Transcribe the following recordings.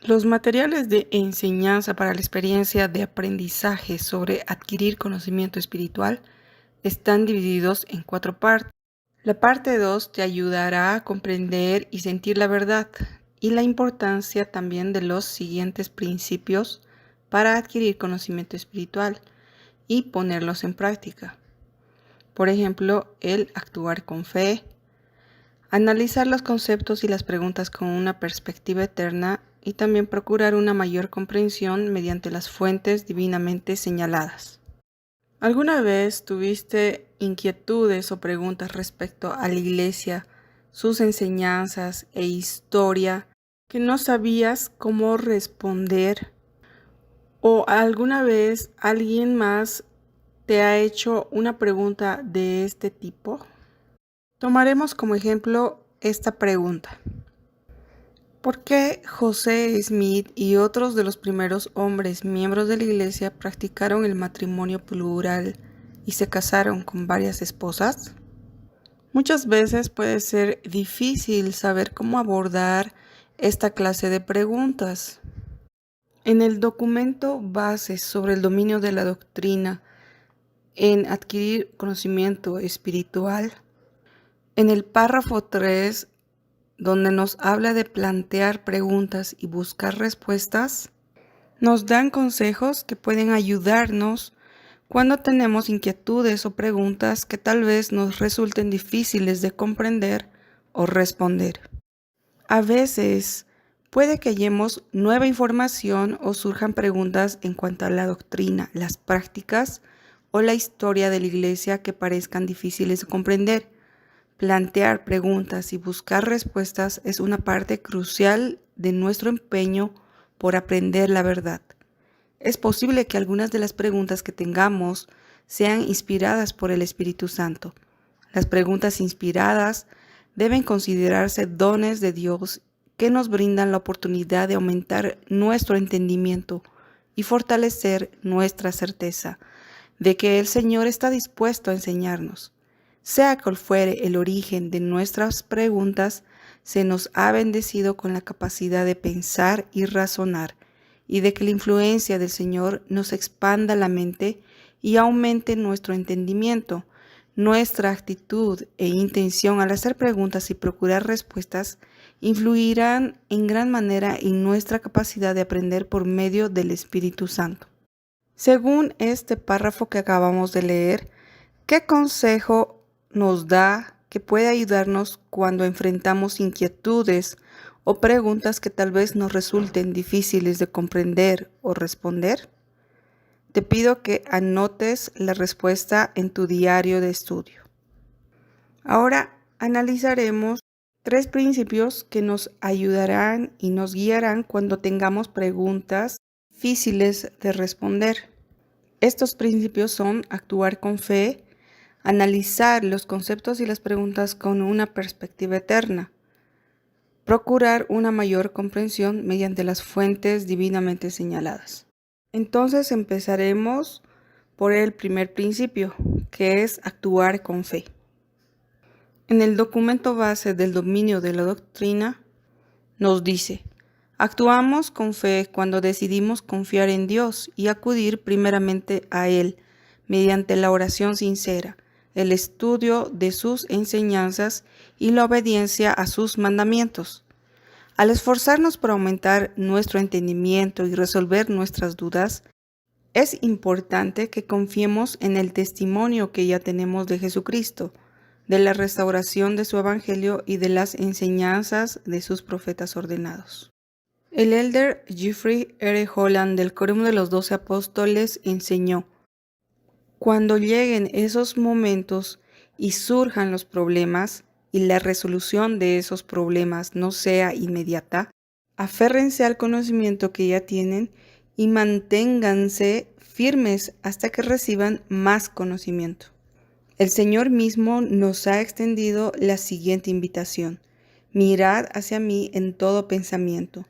Los materiales de enseñanza para la experiencia de aprendizaje sobre adquirir conocimiento espiritual están divididos en 4 partes. La parte 2 te ayudará a comprender y sentir la verdad y la importancia también de los siguientes principios para adquirir conocimiento espiritual y ponerlos en práctica. Por ejemplo, el actuar con fe, analizar los conceptos y las preguntas con una perspectiva eterna y también procurar una mayor comprensión mediante las fuentes divinamente señaladas. ¿Alguna vez tuviste inquietudes o preguntas respecto a la iglesia, sus enseñanzas e historia que no sabías cómo responder? ¿O alguna vez alguien más te ha hecho una pregunta de este tipo? Tomaremos como ejemplo esta pregunta. ¿Por qué José Smith y otros de los primeros hombres miembros de la iglesia practicaron el matrimonio plural y se casaron con varias esposas? Muchas veces puede ser difícil saber cómo abordar esta clase de preguntas. En el documento Bases sobre el dominio de la doctrina en adquirir conocimiento espiritual, en el párrafo 3, donde nos habla de plantear preguntas y buscar respuestas, nos dan consejos que pueden ayudarnos cuando tenemos inquietudes o preguntas que tal vez nos resulten difíciles de comprender o responder. A veces puede que hallemos nueva información o surjan preguntas en cuanto a la doctrina, las prácticas o la historia de la iglesia que parezcan difíciles de comprender. Plantear preguntas y buscar respuestas es una parte crucial de nuestro empeño por aprender la verdad. Es posible que algunas de las preguntas que tengamos sean inspiradas por el Espíritu Santo. Las preguntas inspiradas deben considerarse dones de Dios que nos brindan la oportunidad de aumentar nuestro entendimiento y fortalecer nuestra certeza de que el Señor está dispuesto a enseñarnos. Sea cual fuere el origen de nuestras preguntas, se nos ha bendecido con la capacidad de pensar y razonar, y de que la influencia del Señor nos expanda la mente y aumente nuestro entendimiento. Nuestra actitud e intención al hacer preguntas y procurar respuestas influirán en gran manera en nuestra capacidad de aprender por medio del Espíritu Santo. Según este párrafo que acabamos de leer, ¿qué consejo nos da que puede ayudarnos cuando enfrentamos inquietudes o preguntas que tal vez nos resulten difíciles de comprender o responder? Te pido que anotes la respuesta en tu diario de estudio. Ahora analizaremos 3 principios que nos ayudarán y nos guiarán cuando tengamos preguntas difíciles de responder. Estos principios son actuar con fe, analizar los conceptos y las preguntas con una perspectiva eterna, procurar una mayor comprensión mediante las fuentes divinamente señaladas. Entonces empezaremos por el primer principio, que es actuar con fe. En el documento base del dominio de la doctrina nos dice: actuamos con fe cuando decidimos confiar en Dios y acudir primeramente a Él mediante la oración sincera, el estudio de sus enseñanzas y la obediencia a sus mandamientos. Al esforzarnos por aumentar nuestro entendimiento y resolver nuestras dudas, es importante que confiemos en el testimonio que ya tenemos de Jesucristo, de la restauración de su Evangelio y de las enseñanzas de sus profetas ordenados. El elder Jeffrey R. Holland del Quórum de los 12 Apóstoles enseñó: cuando lleguen esos momentos y surjan los problemas y la resolución de esos problemas no sea inmediata, aférrense al conocimiento que ya tienen y manténganse firmes hasta que reciban más conocimiento. El Señor mismo nos ha extendido la siguiente invitación: mirad hacia mí en todo pensamiento,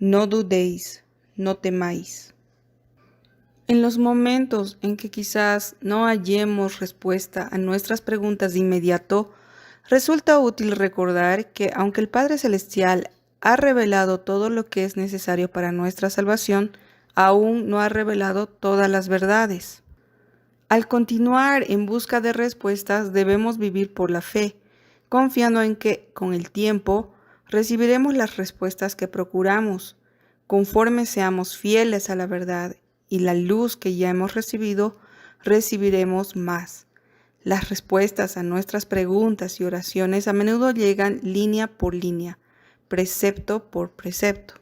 no dudéis, no temáis. En los momentos en que quizás no hallemos respuesta a nuestras preguntas de inmediato, resulta útil recordar que aunque el Padre Celestial ha revelado todo lo que es necesario para nuestra salvación, aún no ha revelado todas las verdades. Al continuar en busca de respuestas, debemos vivir por la fe, confiando en que, con el tiempo, recibiremos las respuestas que procuramos. Conforme seamos fieles a la verdad y la luz que ya hemos recibido, recibiremos más. Las respuestas a nuestras preguntas y oraciones a menudo llegan línea por línea, precepto por precepto.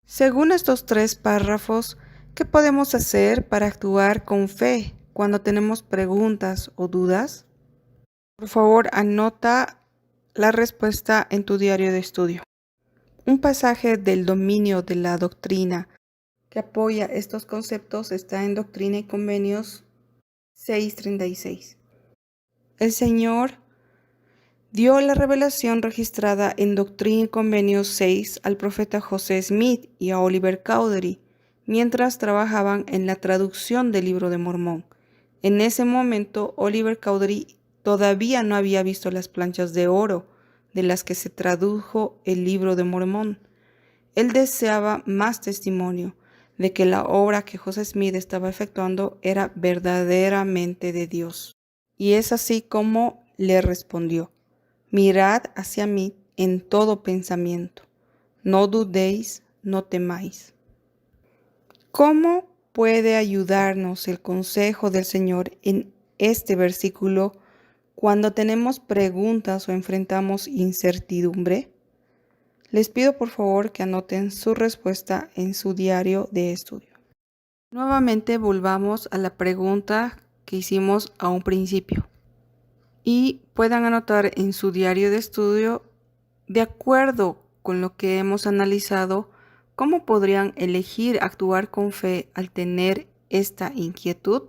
Según estos 3 párrafos, ¿qué podemos hacer para actuar con fe cuando tenemos preguntas o dudas? Por favor, anota la respuesta en tu diario de estudio. Un pasaje del dominio de la doctrina que apoya estos conceptos está en Doctrina y Convenios 6:36. El Señor dio la revelación registrada en Doctrina y Convenios 6 al profeta José Smith y a Oliver Cowdery mientras trabajaban en la traducción del Libro de Mormón. En ese momento, Oliver Cowdery todavía no había visto las planchas de oro de las que se tradujo el Libro de Mormón. Él deseaba más testimonio de que la obra que José Smith estaba efectuando era verdaderamente de Dios. Y es así como le respondió: mirad hacia mí en todo pensamiento, no dudéis, no temáis. ¿Cómo puede ayudarnos el consejo del Señor en este versículo cuando tenemos preguntas o enfrentamos incertidumbre? Les pido por favor que anoten su respuesta en su diario de estudio. Nuevamente volvamos a la pregunta que hicimos a un principio y puedan anotar en su diario de estudio, de acuerdo con lo que hemos analizado, cómo podrían elegir actuar con fe al tener esta inquietud.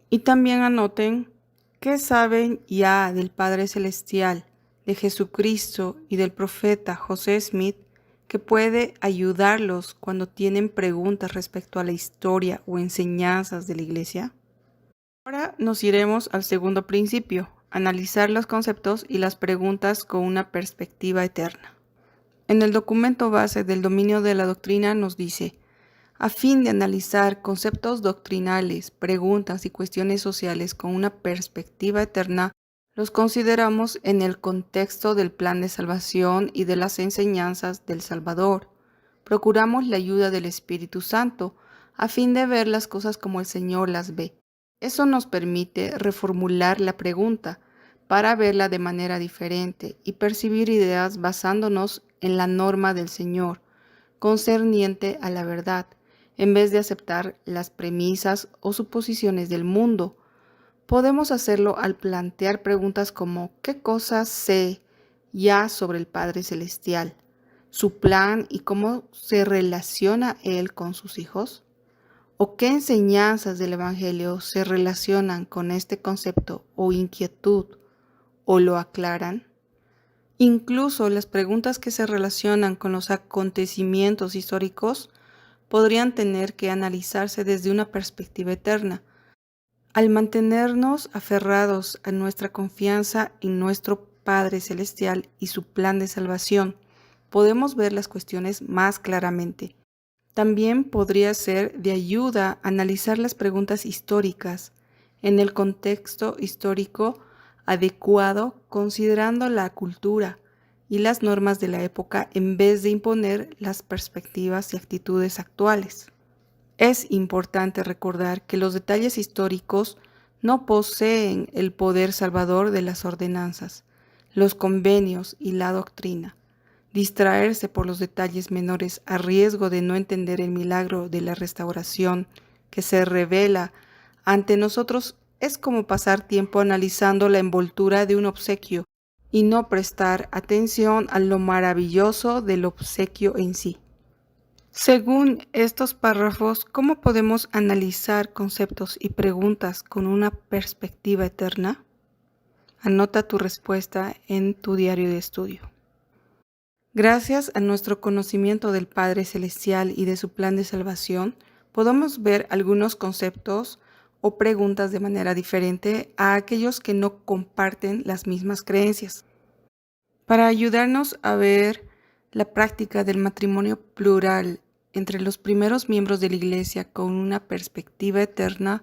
Y también anoten qué saben ya del Padre Celestial, de Jesucristo y del profeta José Smith que puede ayudarlos cuando tienen preguntas respecto a la historia o enseñanzas de la Iglesia. Ahora nos iremos al segundo principio, analizar los conceptos y las preguntas con una perspectiva eterna. En el documento base del dominio de la doctrina nos dice: a fin de analizar conceptos doctrinales, preguntas y cuestiones sociales con una perspectiva eterna, los consideramos en el contexto del plan de salvación y de las enseñanzas del Salvador. Procuramos la ayuda del Espíritu Santo a fin de ver las cosas como el Señor las ve. Eso nos permite reformular la pregunta para verla de manera diferente y percibir ideas basándonos en la norma del Señor, concerniente a la verdad, en vez de aceptar las premisas o suposiciones del mundo. Podemos hacerlo al plantear preguntas como: ¿qué cosas sé ya sobre el Padre Celestial, su plan y cómo se relaciona Él con sus hijos? ¿O qué enseñanzas del Evangelio se relacionan con este concepto o inquietud o lo aclaran? Incluso las preguntas que se relacionan con los acontecimientos históricos podrían tener que analizarse desde una perspectiva eterna. Al mantenernos aferrados a nuestra confianza en nuestro Padre Celestial y su plan de salvación, podemos ver las cuestiones más claramente. También podría ser de ayuda analizar las preguntas históricas en el contexto histórico adecuado, considerando la cultura y las normas de la época en vez de imponer las perspectivas y actitudes actuales. Es importante recordar que los detalles históricos no poseen el poder salvador de las ordenanzas, los convenios y la doctrina. Distraerse por los detalles menores a riesgo de no entender el milagro de la restauración que se revela ante nosotros es como pasar tiempo analizando la envoltura de un obsequio y no prestar atención a lo maravilloso del obsequio en sí. Según estos párrafos, ¿cómo podemos analizar conceptos y preguntas con una perspectiva eterna? Anota tu respuesta en tu diario de estudio. Gracias a nuestro conocimiento del Padre Celestial y de su plan de salvación, podemos ver algunos conceptos o preguntas de manera diferente a aquellos que no comparten las mismas creencias. Para ayudarnos a ver la práctica del matrimonio plural entre los primeros miembros de la Iglesia con una perspectiva eterna,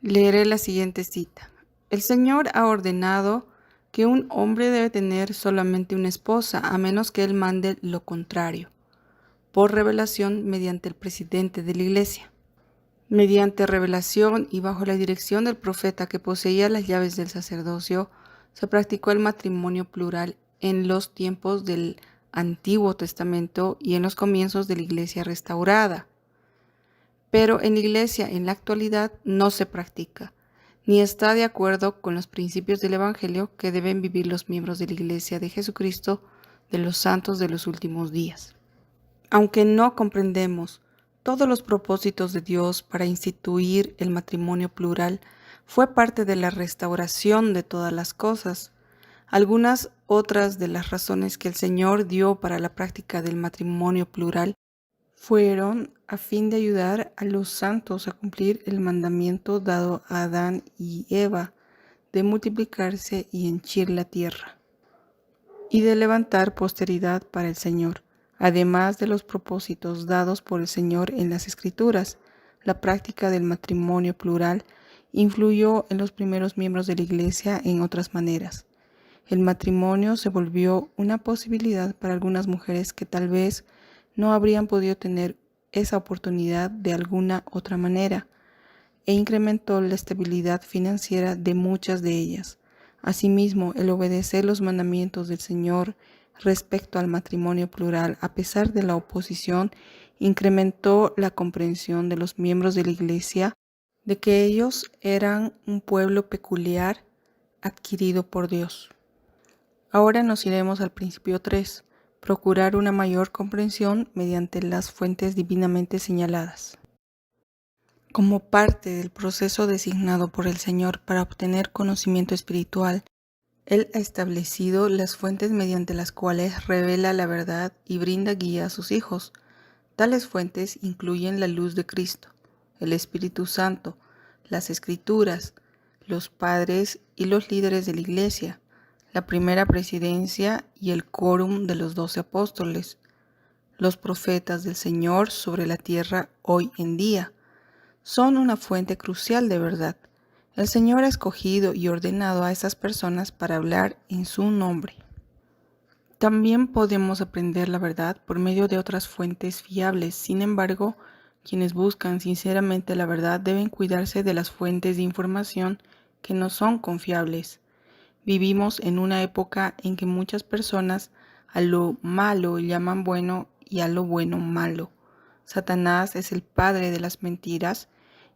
leeré la siguiente cita. El Señor ha ordenado que un hombre debe tener solamente una esposa, a menos que él mande lo contrario, por revelación mediante el presidente de la Iglesia. Mediante revelación y bajo la dirección del profeta que poseía las llaves del sacerdocio, se practicó el matrimonio plural en los tiempos del Antiguo Testamento y en los comienzos de la Iglesia restaurada. Pero en la Iglesia en la actualidad no se practica, ni está de acuerdo con los principios del Evangelio que deben vivir los miembros de la Iglesia de Jesucristo de los santos de los últimos días. Aunque no comprendemos todos los propósitos de Dios para instituir el matrimonio plural, fue parte de la restauración de todas las cosas. Algunas otras de las razones que el Señor dio para la práctica del matrimonio plural fueron a fin de ayudar a los santos a cumplir el mandamiento dado a Adán y Eva de multiplicarse y henchir la tierra, y de levantar posteridad para el Señor. Además de los propósitos dados por el Señor en las Escrituras, la práctica del matrimonio plural influyó en los primeros miembros de la Iglesia en otras maneras. El matrimonio se volvió una posibilidad para algunas mujeres que tal vez no habrían podido tener esa oportunidad de alguna otra manera, e incrementó la estabilidad financiera de muchas de ellas. Asimismo, el obedecer los mandamientos del Señor respecto al matrimonio plural, a pesar de la oposición, incrementó la comprensión de los miembros de la Iglesia de que ellos eran un pueblo peculiar adquirido por Dios. Ahora nos iremos al principio 3, procurar una mayor comprensión mediante las fuentes divinamente señaladas. Como parte del proceso designado por el Señor para obtener conocimiento espiritual, Él ha establecido las fuentes mediante las cuales revela la verdad y brinda guía a sus hijos. Tales fuentes incluyen la luz de Cristo, el Espíritu Santo, las Escrituras, los padres y los líderes de la Iglesia, la primera presidencia y el quórum de los 12 apóstoles, los profetas del Señor sobre la tierra hoy en día. Son una fuente crucial de verdad. El Señor ha escogido y ordenado a esas personas para hablar en su nombre. También podemos aprender la verdad por medio de otras fuentes fiables. Sin embargo, quienes buscan sinceramente la verdad deben cuidarse de las fuentes de información que no son confiables. Vivimos en una época en que muchas personas a lo malo llaman bueno y a lo bueno malo. Satanás es el padre de las mentiras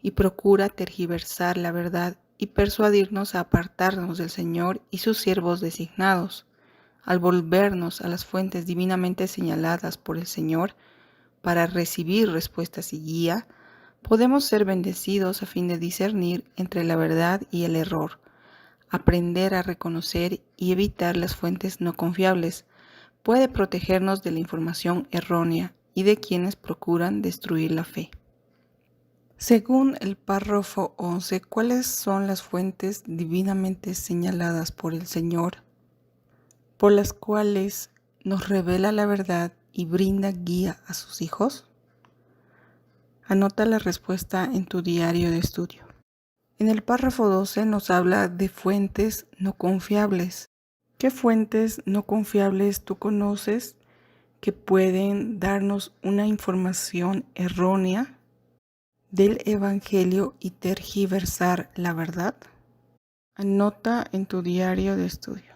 y procura tergiversar la verdad y persuadirnos a apartarnos del Señor y sus siervos designados. Al volvernos a las fuentes divinamente señaladas por el Señor para recibir respuestas y guía, podemos ser bendecidos a fin de discernir entre la verdad y el error, aprender a reconocer y evitar las fuentes no confiables. Puede protegernos de la información errónea y de quienes procuran destruir la fe. Según el párrafo 11, ¿cuáles son las fuentes divinamente señaladas por el Señor, por las cuales nos revela la verdad y brinda guía a sus hijos? Anota la respuesta en tu diario de estudio. En el párrafo 12 nos habla de fuentes no confiables. ¿Qué fuentes no confiables tú conoces que pueden darnos una información errónea del Evangelio y tergiversar la verdad? Anota en tu diario de estudio.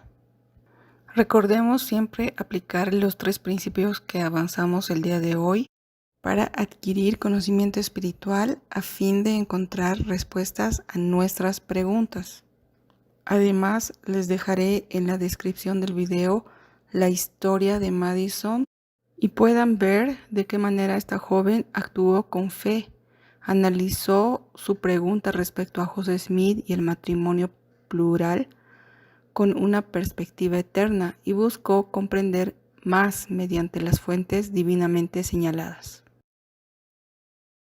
Recordemos siempre aplicar los 3 principios que avanzamos el día de hoy para adquirir conocimiento espiritual a fin de encontrar respuestas a nuestras preguntas. Además, les dejaré en la descripción del video la historia de Madison y puedan ver de qué manera esta joven actuó con fe. Analizó su pregunta respecto a José Smith y el matrimonio plural con una perspectiva eterna y buscó comprender más mediante las fuentes divinamente señaladas.